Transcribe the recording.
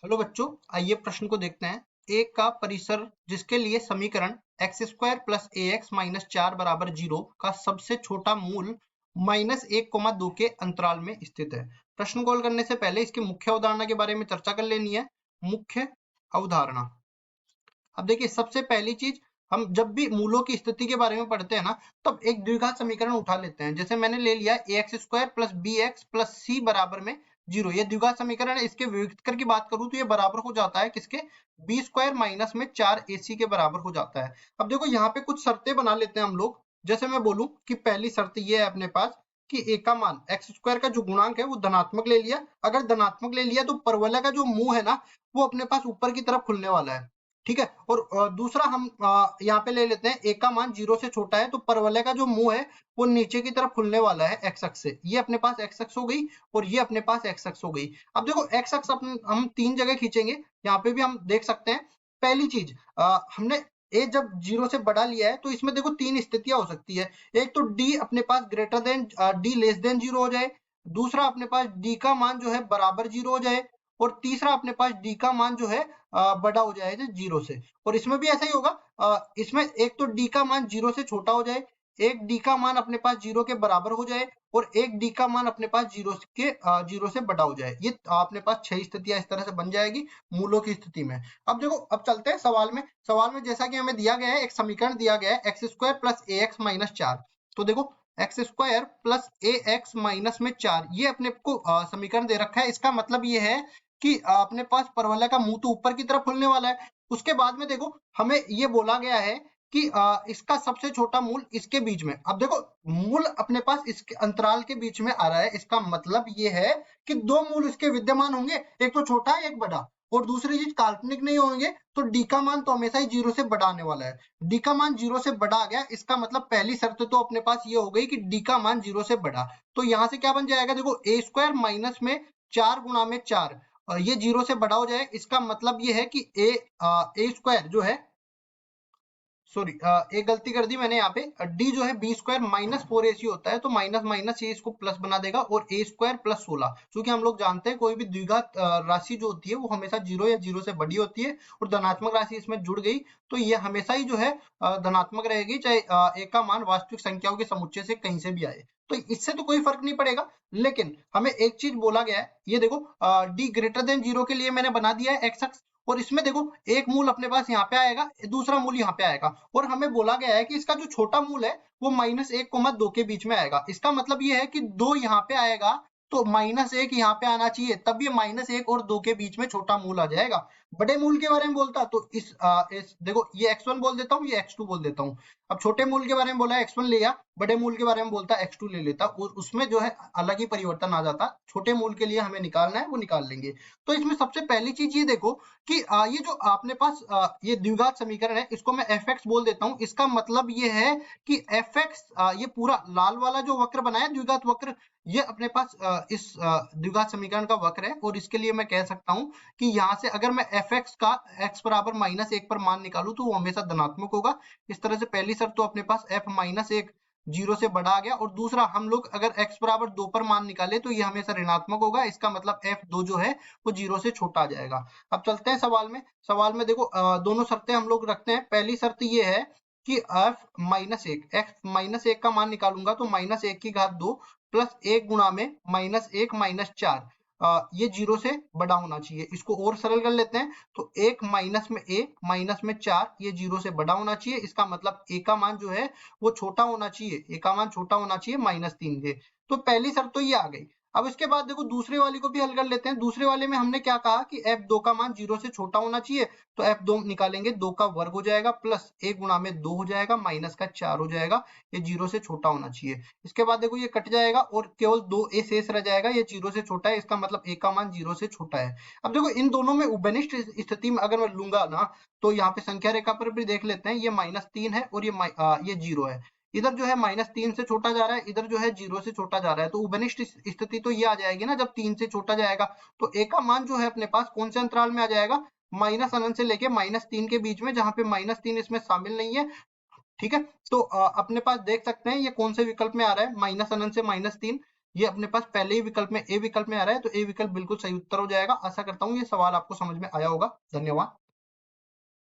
Hello बच्चों, आइए प्रश्न को देखते हैं। एक का परिसर जिसके लिए समीकरण एक्स स्क्वायर प्लस ए एक्स माइनस 4 बराबर 0 का सबसे छोटा मूल -1, 2 के अंतराल में स्थित है। प्रश्न को हल करने से पहले इसकी मुख्य अवधारणा के बारे में चर्चा कर लेनी है। मुख्य अवधारणा, अब देखिए सबसे पहली चीज, हम जब भी मूलों की स्थिति के बारे में पढ़ते हैं ना, तब एक द्विघात समीकरण उठा लेते हैं। जैसे मैंने ले लिया a x square plus b x plus c बराबर में 0। ये द्विघात समीकरण है। इसके विभक्तर की बात करूं तो ये बराबर हो जाता है किसके, बी स्क्वायर माइनस में 4ac के बराबर हो जाता है। अब देखो यहाँ पे कुछ शर्तें बना लेते हैं हम लोग। जैसे मैं बोलूं कि पहली शर्त ये है अपने पास कि ए का मान एक्स स्क्वायर का जो गुणांक है वो धनात्मक ले लिया। अगर धनात्मक ले लिया तो परवलय का जो मुंह है ना, वो अपने पास ऊपर की तरफ खुलने वाला है। ठीक है। और दूसरा हम यहाँ पे ले लेते हैं ए का मान 0 से छोटा है, तो परवलय का जो मुंह है वो नीचे की तरफ खुलने वाला है एक्स अक्ष से। ये अपने पास एक्स अक्ष हो गई और ये अपने पास एक्स अक्ष हो गई। अब देखो एक्स अक्ष हम तीन जगह खींचेंगे, यहाँ पे भी हम देख सकते हैं। पहली चीज, हमने ए जब 0 से बड़ा लिया है तो इसमें देखो तीन स्थितियां हो सकती है। एक तो डी अपने पास greater than d less than 0 हो जाए, दूसरा अपने पास डी का मान जो है बराबर 0 हो जाए, और तीसरा अपने पास डी का मान जो है बड़ा हो जाएगा 0 से। और इसमें भी ऐसा ही होगा। इसमें एक तो डी का मान 0 से छोटा हो जाए, एक डी का मान अपने पास 0 के बराबर हो जाए, और एक डी का मान अपने पास 0 से बड़ा हो जाए। ये अपने पास 6 स्थितियां इस तरह से बन जाएगी मूलों की स्थिति में। अब देखो, अब चलते हैं सवाल में। सवाल में जैसा कि हमें दिया गया है, एक समीकरण दिया गया है एक्स स्क्वायर प्लस ए एक्स माइनस 4। तो देखो एक्स स्क्वायर प्लस ए एक्स माइनस में 4, ये अपने को समीकरण दे रखा है। इसका मतलब ये है कि अपने पास परवलय का मुंह तो ऊपर की तरफ खुलने वाला है। उसके बाद में देखो हमें ये बोला गया है कि इसका सबसे छोटा मूल इसके बीच में। अब देखो मूल अपने पास इसके अंतराल के बीच में आ रहा है। इसका मतलब ये है कि दो मूल इसके विद्यमान होंगे, एक तो छोटा एक बड़ा। और दूसरी चीज, काल्पनिक नहीं होंगे तो डी का मान तो हमेशा ही 0 से बड़ा आने वाला है। डी का मान 0 से बड़ा आ गया, इसका मतलब पहली शर्त तो अपने पास ये हो गई कि डी का मान 0 से बड़ा। तो यहाँ से क्या बन जाएगा, देखो ए स्क्वायर माइनस में 4 गुणा में 4, ये 0 से बड़ा हो जाए। इसका मतलब ये है कि ए स्क्वायर जो है, सॉरी एक गलती कर दी मैंने यहाँ पे, डी जो है बी स्क्वायर माइनस 4ac होता है, तो माइनस माइनस ये इसको प्लस बना देगा, और ए स्क्वायर प्लस 16। क्योंकि हम लोग जानते हैं कोई भी द्विघात राशि जो होती है वो हमेशा 0 या 0 से बड़ी होती है, और धनात्मक राशि इसमें जुड़ गई तो ये हमेशा ही जो है धनात्मक रहेगी, चाहे ए का मान वास्तविक संख्याओं के समुच्चय से कहीं से भी आए। तो इससे तो कोई फर्क नहीं पड़ेगा। लेकिन हमें एक चीज बोला गया है, ये देखो डी ग्रेटर देन 0 के लिए मैंने बना दिया है एक्स अक्ष, और इसमें देखो एक मूल अपने पास यहाँ पे आएगा, दूसरा मूल यहाँ पे आएगा, और हमें बोला गया है कि इसका जो छोटा मूल है वो -1, 2 के बीच में आएगा। इसका मतलब ये है कि 2 यहाँ पे आएगा तो -1 यहाँ पे आना चाहिए, तब ये -1 और 2 के बीच में छोटा मूल आ जाएगा। बड़े मूल के बारे में बोलता तो इस देखो ये x1 बोल देता हूँ, ये x2 बोल देता हूँ। अब छोटे मूल के बारे में बोला x1 लिया, बड़े मूल के बारे में बोलता x2 ले लेता, और उसमें जो है अलग ही परिवर्तन आ जाता। छोटे मूल के लिए हमें निकालना है वो निकाल लेंगे। तो इसमें सबसे पहली चीज ये देखो कि ये जो आपने पास ये द्विघात समीकरण है, इसको मैं fx बोल देता हूँ। इसका मतलब ये है कि fx, ये पूरा लाल वाला जो वक्र बनाया द्विघात वक्र, ये अपने पास इस द्विघात समीकरण का वक्र है। और इसके लिए मैं कह सकता हूँ कि यहाँ से अगर मैं fx का x बराबर -1 पर मान निकालूं तो वो हमेशा धनात्मक होगा। इस तरह से पहली शर्त तो अपने पास f -1 0 से बड़ा आ गया, और दूसरा हम लोग अगर x बराबर 2 पर मान निकाले तो ये हमेशा ऋणात्मक होगा। इसका मतलब f2 जो है वो 0 से छोटा आ जाएगा। अब चलते हैं सवाल में। सवाल में देखो दोनों शर्तें हम लोग रखते हैं। पहली शर्त ये है कि f -1 का मान निकालूंगा तो -1 की घात 2 प्लस 1 गुणा में -1 -4, ये 0 से बड़ा होना चाहिए। इसको और सरल कर लेते हैं तो 1 माइनस में a माइनस में 4, ये 0 से बड़ा होना चाहिए। इसका मतलब a का मान जो है वो छोटा होना चाहिए, a का मान छोटा होना चाहिए -3 के। तो पहली शर्त तो ये आ गई। अब इसके बाद देखो दूसरे वाली को भी हल कर लेते हैं। दूसरे वाले में हमने क्या कहा कि f2 का मान 0 से छोटा होना चाहिए, तो f2 निकालेंगे, 2 का वर्ग हो जाएगा प्लस 1 गुणा में 2 हो जाएगा माइनस का 4 हो जाएगा, ये 0 से छोटा होना चाहिए। इसके बाद देखो ये कट जाएगा और केवल 2a शेष रह जाएगा, ये 0 से छोटा है। इसका मतलब a का मान 0 से छोटा है। अब देखो इन दोनों में उभयनिष्ठ स्थिति में अगर मैं लूंगा ना, तो यहाँ पे संख्या रेखा पर भी देख लेते हैं, ये -3 है और ये 0 है। इधर जो है -3 से छोटा जा रहा है, इधर जो है 0 से छोटा जा रहा है। तो उभयनिष्ठ स्थिति तो ये आ जाएगी ना, जब 3 से छोटा जाएगा तो a का मान जो है अपने पास कौन से अंतराल में आ जाएगा, -अनंत से लेके -3 के बीच में, जहां पे -3 इसमें शामिल नहीं है। ठीक है। तो अपने पास देख सकते हैं ये कौन से विकल्प में आ रहा है, -अनंत से -3। ये अपने पास पहले ही विकल्प में ए विकल्प में आ रहा है, तो ए विकल्प बिल्कुल सही उत्तर हो जाएगा। आशा करता हूँ ये सवाल आपको समझ में आया होगा। धन्यवाद।